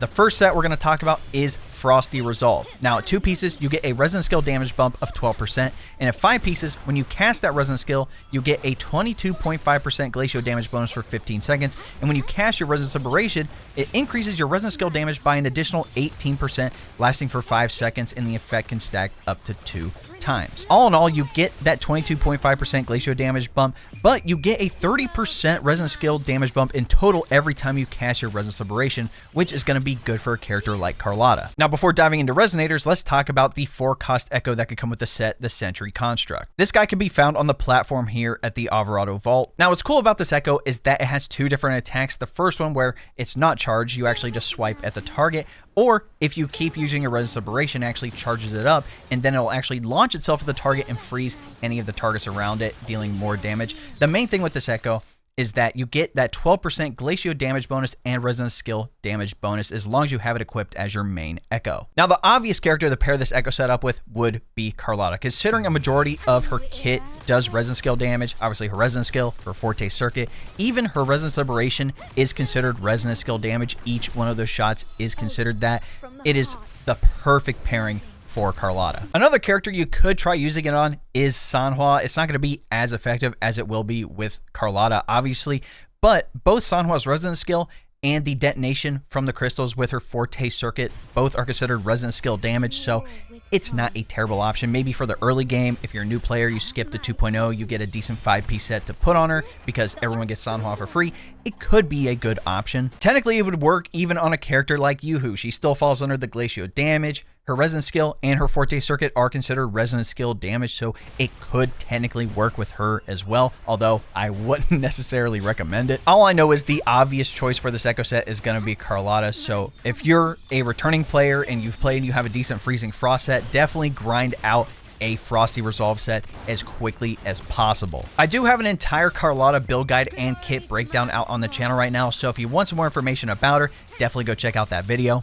The first set we're going to talk about is Frosty Resolve. Now, at 2 pieces, you get a Resonant Skill damage bump of 12%, and at 5 pieces, when you cast that Resonant Skill, you get a 22.5% Glacial damage bonus for 15 seconds, and when you cast your Resonance Liberation, it increases your Resonant Skill damage by an additional 18%, lasting for 5 seconds, and the effect can stack up to 2 times. All in all, you get that 22.5% Glacial damage bump, but you get a 30% Resonant Skill damage bump in total every time you cast your Resonance Liberation, which is going to be good for a character like Carlotta. Now, before diving into Resonators, let's talk about the 4-cost Echo that could come with the set, the Sentry Construct. This guy can be found on the platform here at the Alvarado Vault. Now, what's cool about this Echo is that it has 2 different attacks. The first one, where it's not charged, you actually just swipe at the target, or if you keep using your Resonance Liberation, it actually charges it up, and then it'll actually launch itself at the target and freeze any of the targets around it, dealing more damage. The main thing with this Echo is that you get that 12% Glacial damage bonus and Resonance Skill damage bonus as long as you have it equipped as your main Echo. Now, the obvious character to pair this Echo set up with would be Carlotta, considering a majority of her kit does Resonance Skill damage. Obviously, her Resonance Skill, her Forte Circuit, even her Resonance Liberation is considered Resonance Skill damage. Each one of those shots is considered that. It is the perfect pairing for Carlotta. Another character you could try using it on is Sanhua. It's not going to be as effective as it will be with Carlotta, obviously, but both Sanhua's Resonance Skill and the detonation from the crystals with her Forte Circuit both are considered Resonance Skill damage, so it's not a terrible option. Maybe for the early game, if you're a new player, you skip to 2.0, you get a decent 5-piece set to put on her because everyone gets Sanhua for free. It could be a good option. Technically, it would work even on a character like Yuhu. She still falls under the Glacial damage. Her Resonance Skill and her Forte Circuit are considered Resonance Skill damage, so it could technically work with her as well, although I wouldn't necessarily recommend it. All I know is the obvious choice for this Echo set is going to be Carlotta, so if you're a returning player and you've played and you have a decent Freezing Frost set, definitely grind out a Frosty Resolve set as quickly as possible. I do have an entire Carlotta build guide and kit breakdown out on the channel right now, so if you want some more information about her, definitely go check out that video.